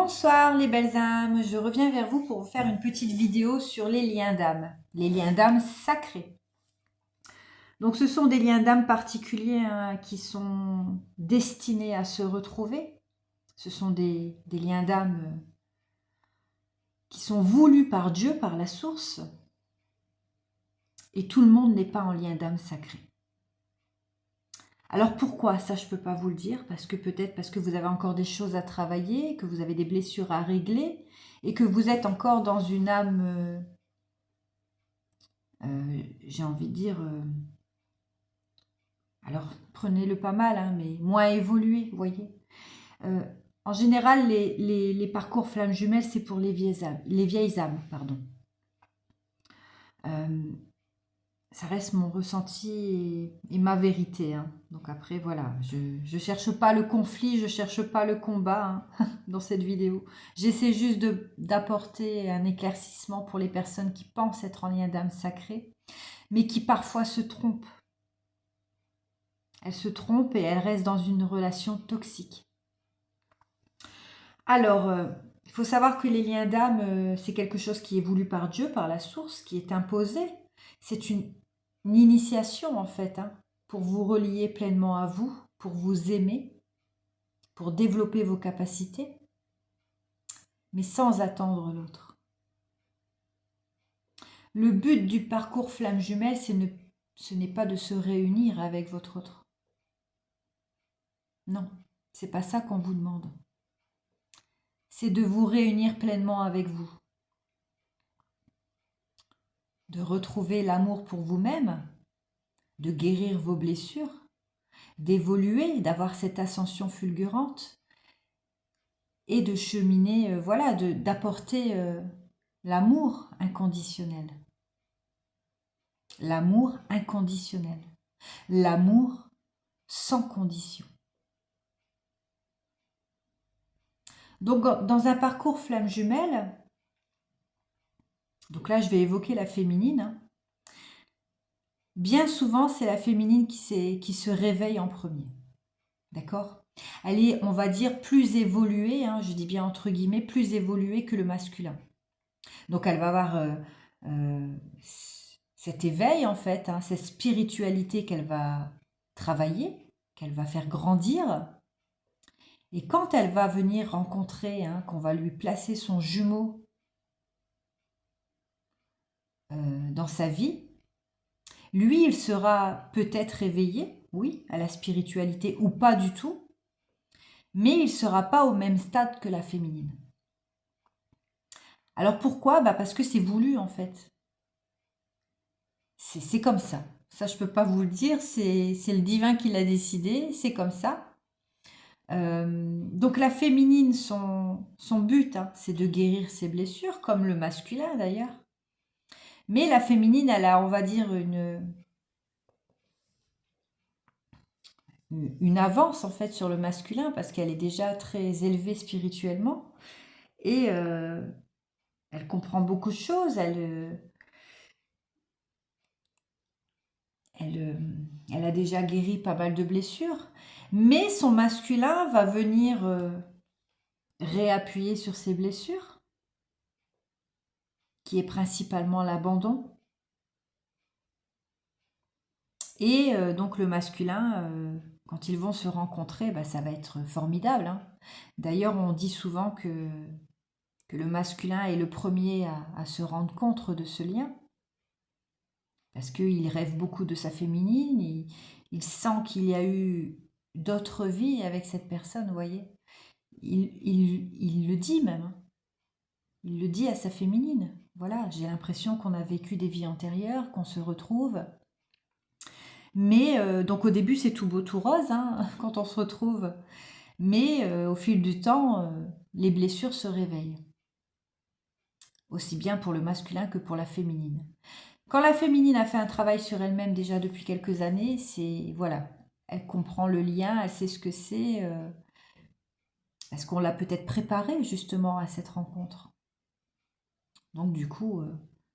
Bonsoir les belles âmes, je reviens vers vous pour vous faire une petite vidéo sur les liens d'âme, les liens d'âme sacrés. Donc ce sont des liens d'âme particuliers qui sont destinés à se retrouver. Ce sont des liens d'âme qui sont voulus par Dieu, par la source. Et tout le monde n'est pas en lien d'âme sacré. Alors pourquoi? Ça, je ne peux pas vous le dire, parce que peut-être parce que vous avez encore des choses à travailler, que vous avez des blessures à régler, et que vous êtes encore dans une âme, j'ai envie de dire, alors prenez-le pas mal, hein, mais moins évolué, vous voyez. En général, les parcours flammes jumelles, c'est pour les vieilles âmes, pardon. Ça reste mon ressenti et ma vérité. Hein. Donc après, voilà, je ne cherche pas le conflit, je ne cherche pas le combat hein, dans cette vidéo. J'essaie juste d'apporter un éclaircissement pour les personnes qui pensent être en lien d'âme sacrée, mais qui parfois se trompent. Elles se trompent et elles restent dans une relation toxique. Alors, il faut savoir que les liens d'âme, c'est quelque chose qui est voulu par Dieu, par la source, qui est imposé. C'est une initiation en fait, hein, pour vous relier pleinement à vous, pour vous aimer, pour développer vos capacités, mais sans attendre l'autre. Le but du parcours flamme jumelle, ce n'est pas de se réunir avec votre autre. Non, c'est pas ça qu'on vous demande. C'est de vous réunir pleinement avec vous, de retrouver l'amour pour vous-même, de guérir vos blessures, d'évoluer, d'avoir cette ascension fulgurante et de cheminer, voilà, d'apporter l'amour inconditionnel. L'amour inconditionnel. L'amour sans condition. Donc, dans un parcours flamme jumelle, donc là, je vais évoquer la féminine. Hein. Bien souvent, c'est la féminine qui se réveille en premier. D'accord? Elle est, on va dire, plus évoluée, hein, je dis bien entre guillemets, plus évoluée que le masculin. Donc, elle va avoir cet éveil, en fait, hein, cette spiritualité qu'elle va travailler, qu'elle va faire grandir. Et quand elle va venir rencontrer, hein, qu'on va lui placer son jumeau dans sa vie, lui, il sera peut-être éveillé, oui, à la spiritualité ou pas du tout, mais il ne sera pas au même stade que la féminine. Alors pourquoi? Parce que c'est voulu en fait. C'est comme ça. Ça, je ne peux pas vous le dire, c'est le divin qui l'a décidé, c'est comme ça. Donc la féminine, son but, hein, c'est de guérir ses blessures, comme le masculin d'ailleurs. Mais la féminine, elle a, on va dire, une avance en fait sur le masculin parce qu'elle est déjà très élevée spirituellement et elle comprend beaucoup de choses. Elle a déjà guéri pas mal de blessures, mais son masculin va venir réappuyer sur ses blessures, qui est principalement l'abandon. Et donc le masculin, quand ils vont se rencontrer, ça va être formidable. Hein. D'ailleurs, on dit souvent que le masculin est le premier à se rendre compte de ce lien, parce qu'il rêve beaucoup de sa féminine, il sent qu'il y a eu d'autres vies avec cette personne, vous voyez. Il le dit même, hein. Il le dit à sa féminine. Voilà, j'ai l'impression qu'on a vécu des vies antérieures, qu'on se retrouve. Mais donc au début c'est tout beau tout rose hein, quand on se retrouve, mais au fil du temps les blessures se réveillent, aussi bien pour le masculin que pour la féminine. Quand la féminine a fait un travail sur elle-même déjà depuis quelques années, c'est voilà, elle comprend le lien, elle sait ce que c'est, parce qu'on l'a peut-être préparée justement à cette rencontre. Donc du coup,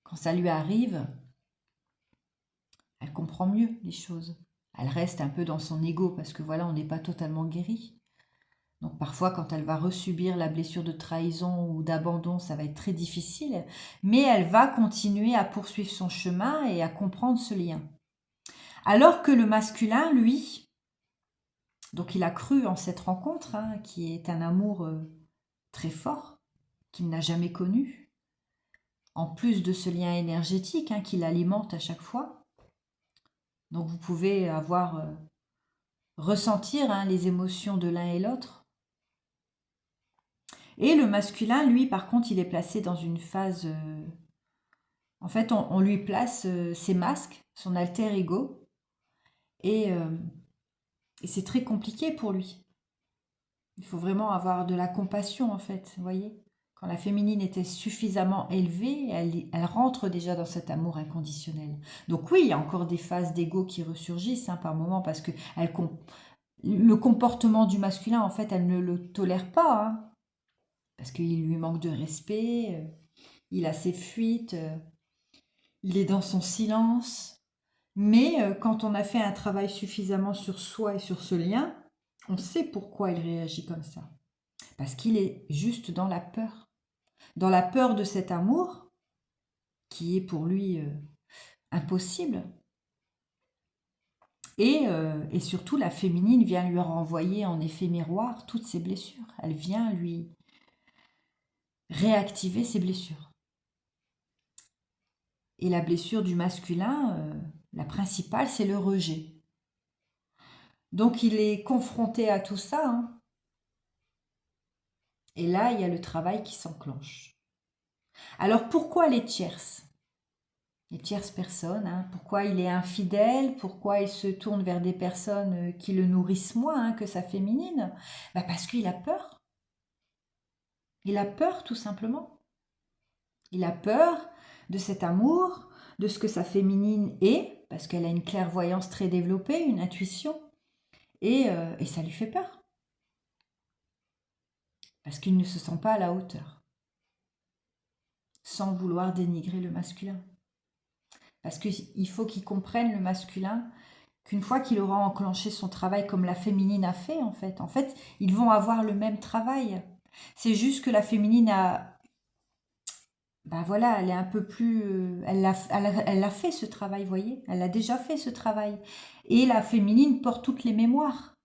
quand ça lui arrive, elle comprend mieux les choses. Elle reste un peu dans son ego parce que voilà, on n'est pas totalement guéri. Donc parfois, quand elle va resubir la blessure de trahison ou d'abandon, ça va être très difficile, mais elle va continuer à poursuivre son chemin et à comprendre ce lien. Alors que le masculin, lui, donc il a cru en cette rencontre, hein, qui est un amour très fort, qu'il n'a jamais connu, en plus de ce lien énergétique hein, qui l'alimente à chaque fois. Donc vous pouvez ressentir hein, les émotions de l'un et l'autre. Et le masculin, lui, par contre, il est placé dans une phase... en fait, on lui place ses masques, son alter ego, et, euh, et c'est très compliqué pour lui. Il faut vraiment avoir de la compassion, en fait, vous voyez. Quand la féminine était suffisamment élevée, elle rentre déjà dans cet amour inconditionnel. Donc oui, il y a encore des phases d'ego qui ressurgissent hein, par moments, parce que le comportement du masculin, en fait, elle ne le tolère pas, hein, parce qu'il lui manque de respect, il a ses fuites, il est dans son silence. Mais quand on a fait un travail suffisamment sur soi et sur ce lien, on sait pourquoi il réagit comme ça. Parce qu'il est juste dans la peur. Dans la peur de cet amour, qui est pour lui impossible. Et surtout, la féminine vient lui renvoyer en effet miroir toutes ses blessures. Elle vient lui réactiver ses blessures. Et la blessure du masculin, la principale, c'est le rejet. Donc il est confronté à tout ça. Hein. Et là, il y a le travail qui s'enclenche. Alors pourquoi les tierces? Les tierces personnes, hein, pourquoi il est infidèle, pourquoi il se tourne vers des personnes qui le nourrissent moins hein, que sa féminine? Parce qu'il a peur. Il a peur tout simplement. Il a peur de cet amour, de ce que sa féminine est, parce qu'elle a une clairvoyance très développée, une intuition, et ça lui fait peur. Parce qu'il ne se sent pas à la hauteur, sans vouloir dénigrer le masculin. Parce qu'il faut qu'il comprenne le masculin qu'une fois qu'il aura enclenché son travail comme la féminine a fait, en fait, ils vont avoir le même travail. C'est juste que la féminine a... Ben voilà, elle est un peu plus... Elle a fait ce travail, vous voyez. Elle a déjà fait ce travail. Et la féminine porte toutes les mémoires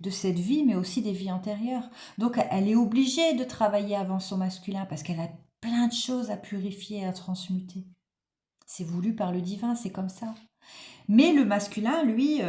de cette vie, mais aussi des vies antérieures. Donc, elle est obligée de travailler avant son masculin parce qu'elle a plein de choses à purifier, à transmuter. C'est voulu par le divin, c'est comme ça. Mais le masculin, lui,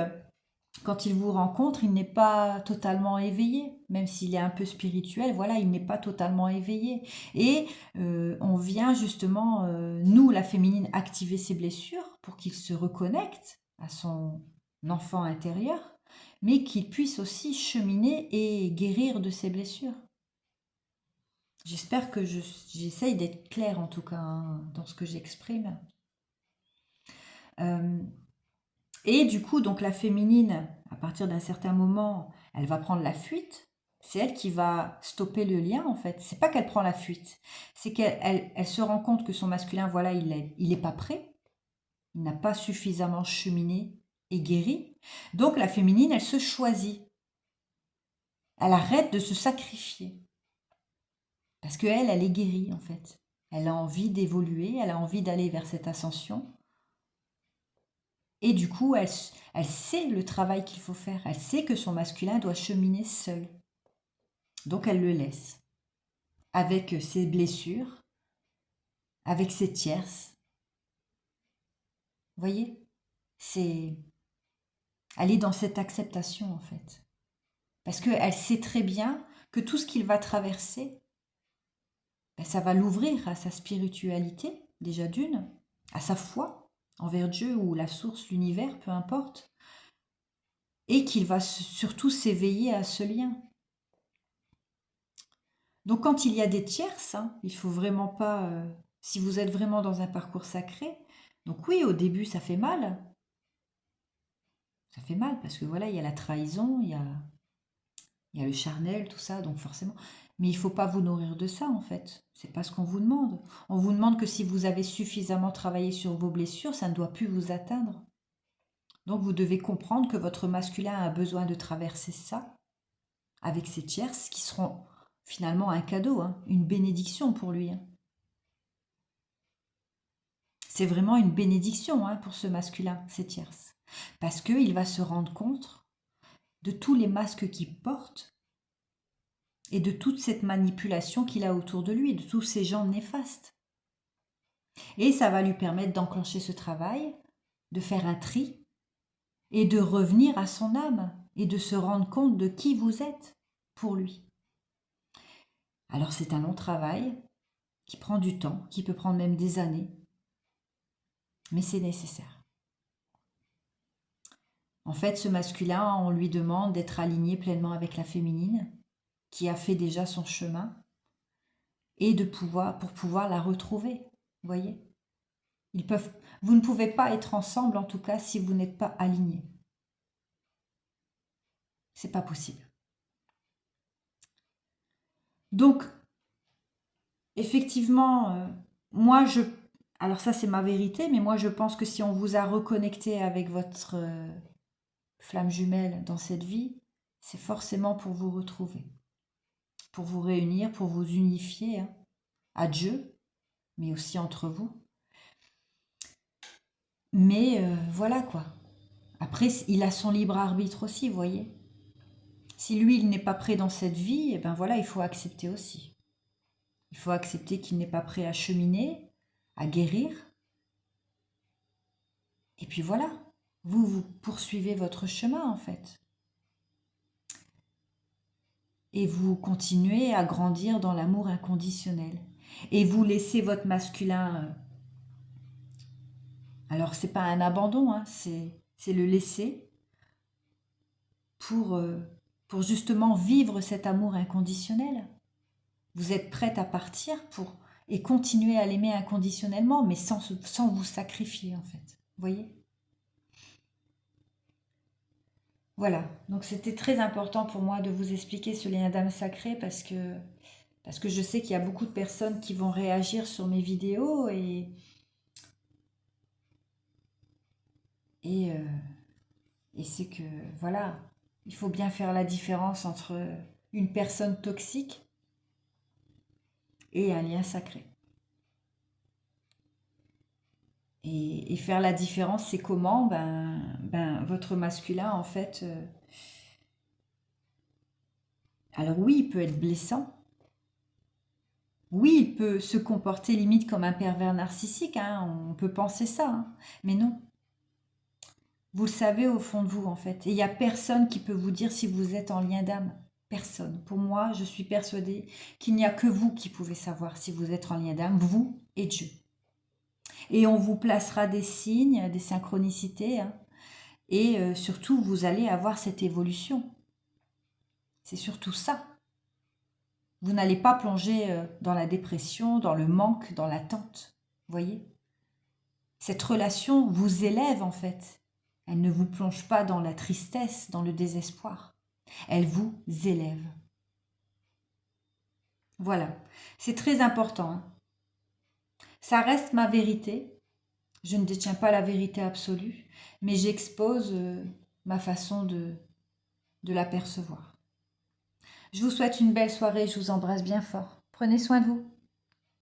quand il vous rencontre, il n'est pas totalement éveillé, même s'il est un peu spirituel, voilà, il n'est pas totalement éveillé. Et on vient justement, nous, la féminine, activer ses blessures pour qu'il se reconnecte à son enfant intérieur, mais qu'il puisse aussi cheminer et guérir de ses blessures. J'espère que j'essaye d'être claire en tout cas hein, dans ce que j'exprime. Et du coup, donc la féminine, à partir d'un certain moment, elle va prendre la fuite. C'est elle qui va stopper le lien, en fait. C'est pas qu'elle prend la fuite, c'est qu'elle se rend compte que son masculin, voilà, il est pas prêt. Il n'a pas suffisamment cheminé et guéri. Donc la féminine, elle se choisit. Elle arrête de se sacrifier. Parce qu'elle, elle est guérie, en fait. Elle a envie d'évoluer, elle a envie d'aller vers cette ascension. Et du coup, elle sait le travail qu'il faut faire. Elle sait que son masculin doit cheminer seul. Donc elle le laisse. Avec ses blessures, avec ses tierces. Vous voyez? Elle est dans cette acceptation en fait. Parce qu'elle sait très bien que tout ce qu'il va traverser, ça va l'ouvrir à sa spiritualité, déjà d'une, à sa foi envers Dieu ou la source, l'univers, peu importe. Et qu'il va surtout s'éveiller à ce lien. Donc quand il y a des tierces, hein, il faut vraiment pas, si vous êtes vraiment dans un parcours sacré, donc oui, au début ça fait mal. Ça fait mal parce que voilà, il y a la trahison, il y a le charnel, tout ça, donc forcément. Mais il ne faut pas vous nourrir de ça en fait. C'est pas ce qu'on vous demande. On vous demande que si vous avez suffisamment travaillé sur vos blessures, ça ne doit plus vous atteindre. Donc vous devez comprendre que votre masculin a besoin de traverser ça avec ces tierces qui seront finalement un cadeau, hein, une bénédiction pour lui. Hein. C'est vraiment une bénédiction hein, pour ce masculin, ces tierces. Parce qu'il va se rendre compte de tous les masques qu'il porte et de toute cette manipulation qu'il a autour de lui, de tous ces gens néfastes. Et ça va lui permettre d'enclencher ce travail, de faire un tri et de revenir à son âme et de se rendre compte de qui vous êtes pour lui. Alors c'est un long travail qui prend du temps, qui peut prendre même des années, mais c'est nécessaire. En fait, ce masculin, on lui demande d'être aligné pleinement avec la féminine, qui a fait déjà son chemin, et pour pouvoir la retrouver. Vous voyez ? Vous ne pouvez pas être ensemble, en tout cas, si vous n'êtes pas alignés. C'est pas possible. Donc, effectivement, alors ça c'est ma vérité, mais moi je pense que si on vous a reconnecté avec votre flamme jumelle dans cette vie, c'est forcément pour vous retrouver, pour vous réunir, pour vous unifier hein, à Dieu, mais aussi entre vous. Mais voilà quoi. Après, il a son libre arbitre aussi, vous voyez. Si lui, il n'est pas prêt dans cette vie, et ben voilà, il faut accepter aussi. Il faut accepter qu'il n'est pas prêt à cheminer, à guérir. Et puis voilà, vous poursuivez votre chemin en fait. Et vous continuez à grandir dans l'amour inconditionnel. Et vous laissez votre masculin... alors c'est pas un abandon, hein, c'est le laisser pour justement vivre cet amour inconditionnel. Vous êtes prête à partir et continuer à l'aimer inconditionnellement, mais sans vous sacrifier en fait. Vous voyez ? Voilà, donc c'était très important pour moi de vous expliquer ce lien d'âme sacrée parce que je sais qu'il y a beaucoup de personnes qui vont réagir sur mes vidéos et c'est que, voilà, il faut bien faire la différence entre une personne toxique et un lien sacré. Et faire la différence, c'est comment votre masculin, en fait... alors oui, il peut être blessant. Oui, il peut se comporter limite comme un pervers narcissique, hein, on peut penser ça, hein, mais non. Vous le savez au fond de vous, en fait. Et il n'y a personne qui peut vous dire si vous êtes en lien d'âme. Personne. Pour moi, je suis persuadée qu'il n'y a que vous qui pouvez savoir si vous êtes en lien d'âme, vous et Dieu. Et on vous placera des signes, des synchronicités, hein, et surtout, vous allez avoir cette évolution. C'est surtout ça. Vous n'allez pas plonger dans la dépression, dans le manque, dans l'attente. Vous voyez ? Cette relation vous élève, en fait. Elle ne vous plonge pas dans la tristesse, dans le désespoir. Elle vous élève. Voilà, c'est très important. Hein. Ça reste ma vérité. Je ne détiens pas la vérité absolue, mais j'expose ma façon de l'apercevoir. Je vous souhaite une belle soirée, je vous embrasse bien fort. Prenez soin de vous.